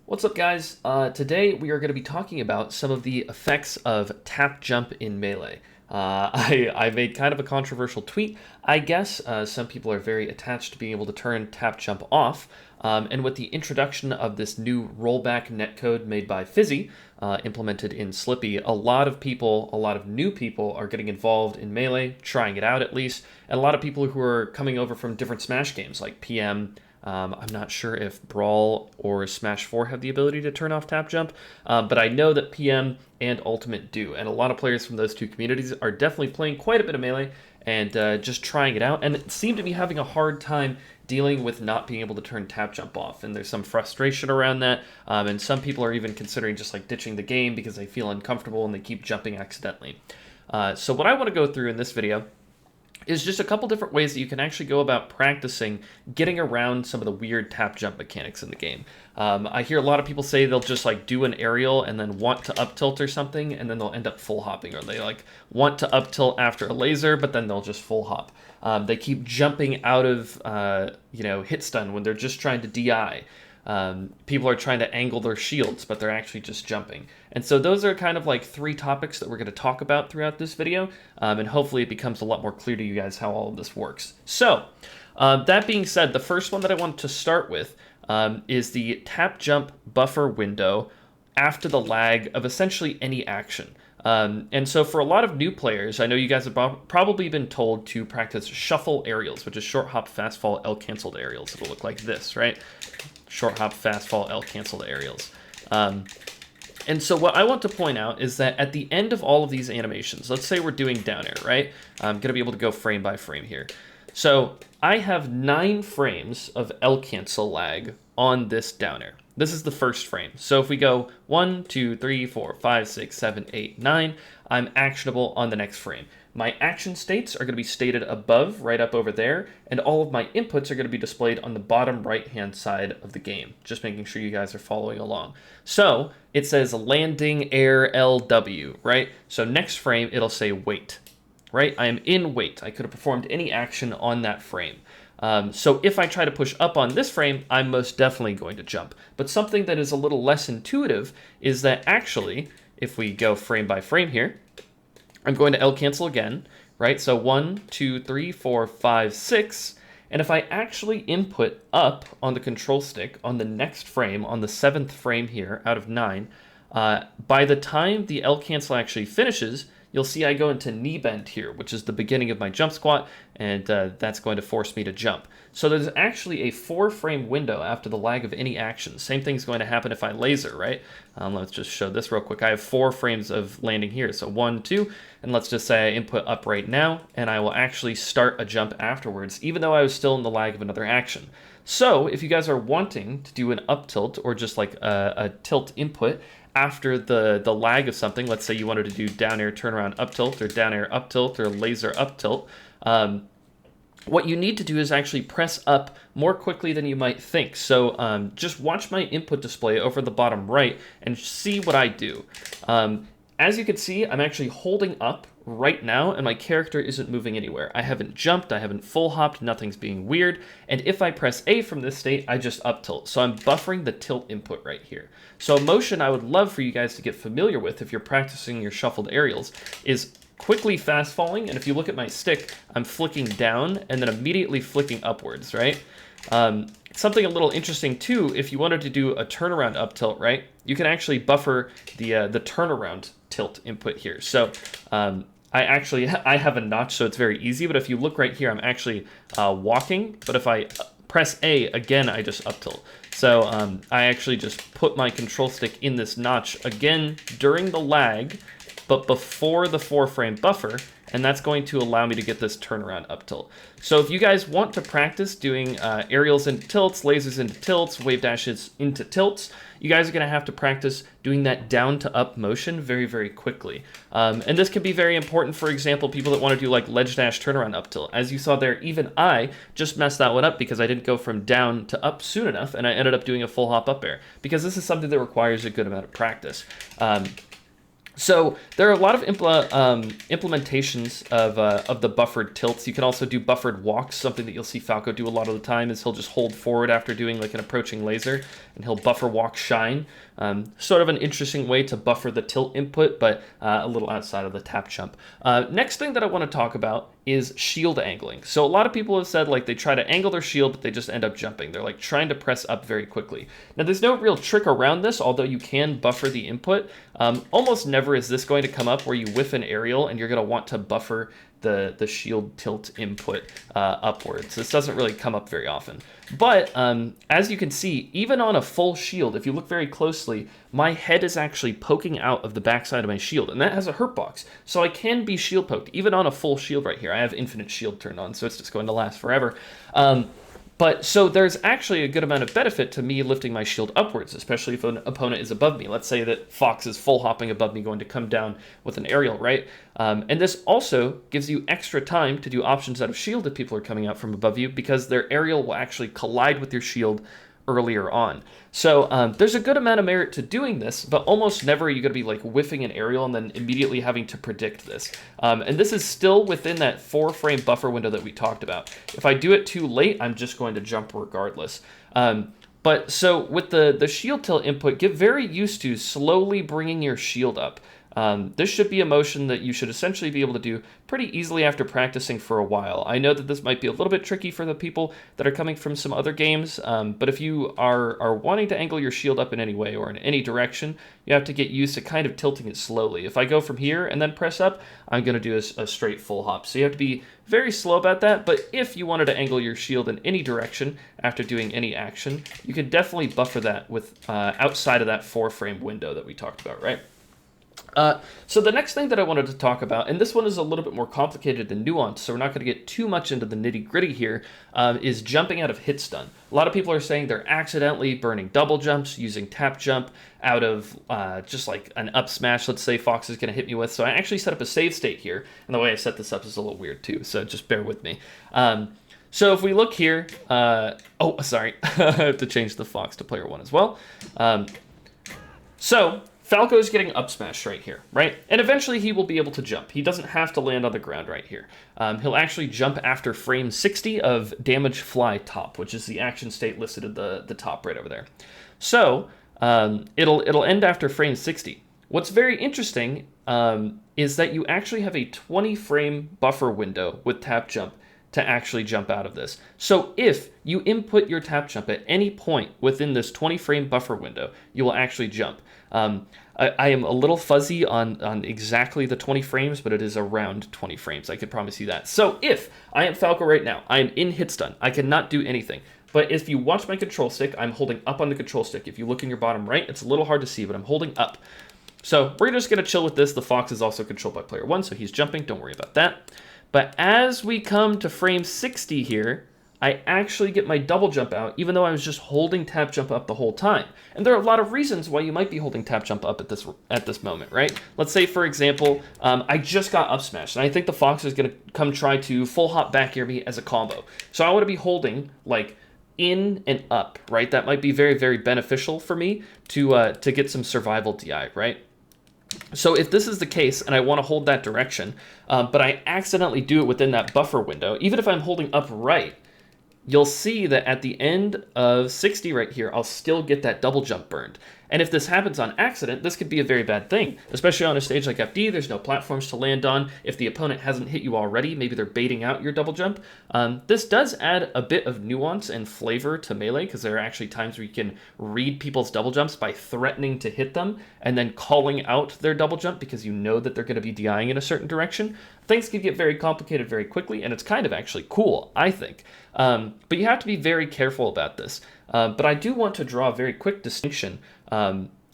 What's up, guys? Today we are going to be talking about some of the effects of tap jump in Melee. I made kind of a controversial tweet, I guess. Some people are very attached to being able to turn tap jump off. And with the introduction of this new rollback netcode made by Fizzy, implemented in Slippy, a lot of new people are getting involved in Melee, trying it out at least, and a lot of people who are coming over from different Smash games like PM. I'm not sure if Brawl or Smash 4 have the ability to turn off tap jump, but I know that PM and Ultimate do, and a lot of players from those two communities are definitely playing quite a bit of Melee and just trying it out, and seem to be having a hard time dealing with not being able to turn tap jump off, and there's some frustration around that, and some people are even considering just like ditching the game because they feel uncomfortable and they keep jumping accidentally. So what I want to go through in this video is just a couple different ways that you can actually go about practicing getting around some of the weird tap jump mechanics in the game. I hear a lot of people say they'll just like do an aerial and then want to up tilt or something, and then they'll end up full hopping, or they like want to up tilt after a laser, but then they'll just full hop. They keep jumping out of hit stun when they're just trying to DI. People are trying to angle their shields, but they're actually just jumping. And so those are kind of like three topics that we're going to talk about throughout this video, and hopefully it becomes a lot more clear to you guys how all of this works. So, that being said, the first one that I want to start with is the tap jump buffer window after the lag of essentially any action. And so for a lot of new players, I know you guys have probably been told to practice shuffle aerials, which is short hop, fast fall, L canceled aerials. It'll look like this, right? Short hop, fast fall, L canceled aerials. And so what I want to point out is that at the end of all of these animations, let's say we're doing down air, right? I'm going to be able to go frame by frame here. So I have 9 frames of L cancel lag on this down air. This is the first frame. So if we go 1, 2, 3, 4, 5, 6, 7, 8, 9, I'm actionable on the next frame. My action states are going to be stated above, right up over there, and all of my inputs are going to be displayed on the bottom right-hand side of the game, just making sure you guys are following along. So it says landing air LW, right? So next frame, it'll say wait, right? I am in wait. I could have performed any action on that frame. So if I try to push up on this frame, I'm most definitely going to jump. But something that is a little less intuitive is that actually, if we go frame by frame here, I'm going to L cancel again, right? So 1, 2, 3, 4, 5, 6. And if I actually input up on the control stick on the next frame, on the 7th frame here out of 9, by the time the L cancel actually finishes, you'll see I go into knee bend here, which is the beginning of my jump squat, and that's going to force me to jump. So there's actually a 4-frame window after the lag of any action. Same thing's going to happen if I laser, right? Let's just show this real quick. I have 4 frames of landing here. So 1, 2, and let's just say I input up right now, and I will actually start a jump afterwards, even though I was still in the lag of another action. So if you guys are wanting to do an up tilt or just like a tilt input after the lag of something, let's say you wanted to do down air turnaround up tilt or down air up tilt or laser up tilt, what you need to do is actually press up more quickly than you might think. So just watch my input display over the bottom right and see what I do. As you can see, I'm actually holding up right now, and my character isn't moving anywhere. I haven't jumped, I haven't full hopped, nothing's being weird, and if I press A from this state, I just up tilt. So I'm buffering the tilt input right here. So a motion I would love for you guys to get familiar with if you're practicing your shuffled aerials is quickly fast falling, and if you look at my stick, I'm flicking down and then immediately flicking upwards, right? Something a little interesting too, if you wanted to do a turnaround up tilt, right? You can actually buffer the turnaround tilt input here. So I have a notch, so it's very easy, but if you look right here, I'm actually walking, but if I press A, again, I just up tilt. So I actually just put my control stick in this notch again during the lag, but before the 4-frame buffer, and that's going to allow me to get this turnaround up tilt. So if you guys want to practice doing aerials into tilts, lasers into tilts, wave dashes into tilts, you guys are going to have to practice doing that down to up motion very, very quickly. And this can be very important, for example, people that want to do like ledge dash turnaround up tilt. As you saw there, even I just messed that one up because I didn't go from down to up soon enough, and I ended up doing a full hop up air, because this is something that requires a good amount of practice. So there are a lot of implementations of the buffered tilts. You can also do buffered walks. Something that you'll see Falco do a lot of the time is he'll just hold forward after doing like an approaching laser, and he'll buffer walk shine. Sort of an interesting way to buffer the tilt input, but a little outside of the tap jump. Next thing that I want to talk about is shield angling. So a lot of people have said like they try to angle their shield, but they just end up jumping. They're like trying to press up very quickly. Now there's no real trick around this, although you can buffer the input. Almost never is this going to come up where you whiff an aerial and you're going to want to buffer the shield tilt input upwards. This doesn't really come up very often. But as you can see, even on a full shield, if you look very closely, my head is actually poking out of the backside of my shield, and that has a hurt box. So I can be shield poked, even on a full shield right here. I have infinite shield turned on, so it's just going to last forever. But so there's actually a good amount of benefit to me lifting my shield upwards, especially if an opponent is above me. Let's say that Fox is full hopping above me, going to come down with an aerial, right? And this also gives you extra time to do options out of shield if people are coming out from above you, because their aerial will actually collide with your shield earlier on. So there's a good amount of merit to doing this, but almost never are you going to be like whiffing an aerial and then immediately having to predict this. And this is still within that 4-frame buffer window that we talked about. If I do it too late, I'm just going to jump regardless. But so with the shield tilt input, get very used to slowly bringing your shield up. This should be a motion that you should essentially be able to do pretty easily after practicing for a while. I know that this might be a little bit tricky for the people that are coming from some other games, but if you are wanting to angle your shield up in any way or in any direction, you have to get used to kind of tilting it slowly. If I go from here and then press up, I'm going to do a straight full hop. So you have to be very slow about that, but if you wanted to angle your shield in any direction after doing any action, you can definitely buffer that with outside of that 4-frame window that we talked about, right? So the next thing that I wanted to talk about, and this one is a little bit more complicated and nuanced, so we're not going to get too much into the nitty-gritty here, is jumping out of hitstun. A lot of people are saying they're accidentally burning double jumps using tap jump out of just like an up smash, let's say Fox is going to hit me with. So I actually set up a save state here, and the way I set this up is a little weird too, so just bear with me. So if we look here, oh, sorry, I have to change the Fox to player 1 as well. So Falco's getting up smash right here, right? And eventually he will be able to jump. He doesn't have to land on the ground right here. He'll actually jump after frame 60 of damage fly top, which is the action state listed at the top right over there. So it'll end after frame 60. What's very interesting is that you actually have a 20-frame buffer window with tap jump to actually jump out of this. So if you input your tap jump at any point within this 20-frame buffer window, you will actually jump. I am a little fuzzy on exactly the 20 frames, but it is around 20 frames. I can promise you that. So if I am Falco right now, I am in hitstun. I cannot do anything. But if you watch my control stick, I'm holding up on the control stick. If you look in your bottom right, it's a little hard to see, but I'm holding up. So we're just going to chill with this. The Fox is also controlled by player 1, so he's jumping. Don't worry about that. But as we come to frame 60 here, I actually get my double jump out, even though I was just holding tap jump up the whole time. And there are a lot of reasons why you might be holding tap jump up at this moment, right? Let's say, for example, I just got up smashed, and I think the Fox is going to come try to full hop back air me as a combo. So I want to be holding, like, in and up, right? That might be very, very beneficial for me to get some survival DI, right? So if this is the case and I want to hold that direction, but I accidentally do it within that buffer window, even if I'm holding up right, you'll see that at the end of 60 right here, I'll still get that double jump burned. And if this happens on accident, this could be a very bad thing, especially on a stage like FD. There's no platforms to land on. If the opponent hasn't hit you already, maybe they're baiting out your double jump. This does add a bit of nuance and flavor to Melee, because there are actually times where you can read people's double jumps by threatening to hit them and then calling out their double jump because you know that they're going to be DIing in a certain direction. Things can get very complicated very quickly, and it's kind of actually cool, I think. But you have to be very careful about this. But I do want to draw a very quick distinction.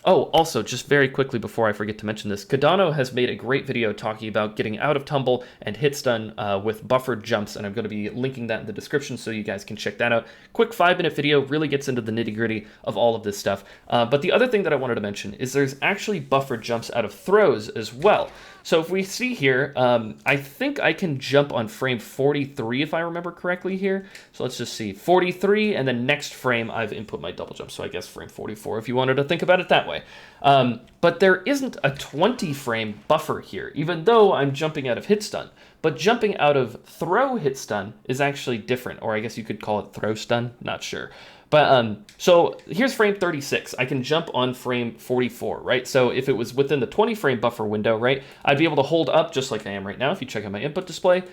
Also, just very quickly before I forget to mention this, Cardano has made a great video talking about getting out of tumble and hitstun with buffered jumps, and I'm going to be linking that in the description so you guys can check that out. Quick 5-minute video, really gets into the nitty-gritty of all of this stuff. But the other thing that I wanted to mention is there's actually buffered jumps out of throws as well. So if we see here, I think I can jump on frame 43 if I remember correctly here. So let's just see, 43, and then next frame I've input my double jump. So I guess frame 44 if you wanted to think about it that way. But there isn't a 20 frame buffer here, even though I'm jumping out of hitstun. But jumping out of throw hitstun is actually different, or I guess you could call it throw stun, not sure. But so here's frame 36. I can jump on frame 44, right? So if it was within the 20 frame buffer window, right, I'd be able to hold up just like I am right now if you check out my input display,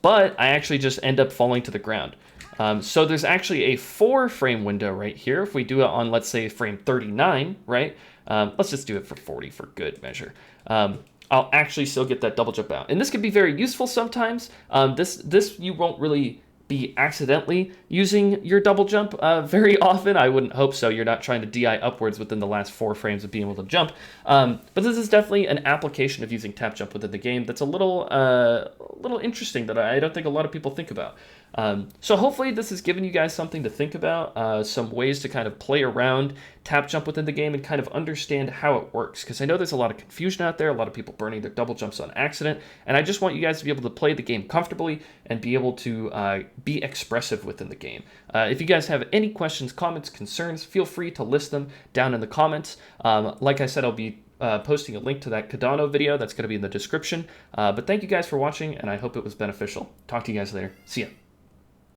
but I actually just end up falling to the ground. So there's actually a 4 frame window right here. If we do it on, let's say, frame 39, right? Let's just do it for 40 for good measure. I'll actually still get that double jump out. And this can be very useful sometimes. This you won't really be accidentally using your double jump very often. I wouldn't hope so. You're not trying to DI upwards within the last 4 frames of being able to jump. But this is definitely an application of using tap jump within the game that's a little interesting that I don't think a lot of people think about. So hopefully this has given you guys something to think about, some ways to kind of play around tap jump within the game and kind of understand how it works. Because I know there's a lot of confusion out there, a lot of people burning their double jumps on accident, and I just want you guys to be able to play the game comfortably and be able to be expressive within the game. If you guys have any questions, comments, concerns, feel free to list them down in the comments. Like I said, I'll be posting a link to that Cardano video that's going to be in the description. But thank you guys for watching, and I hope it was beneficial. Talk to you guys later. See ya.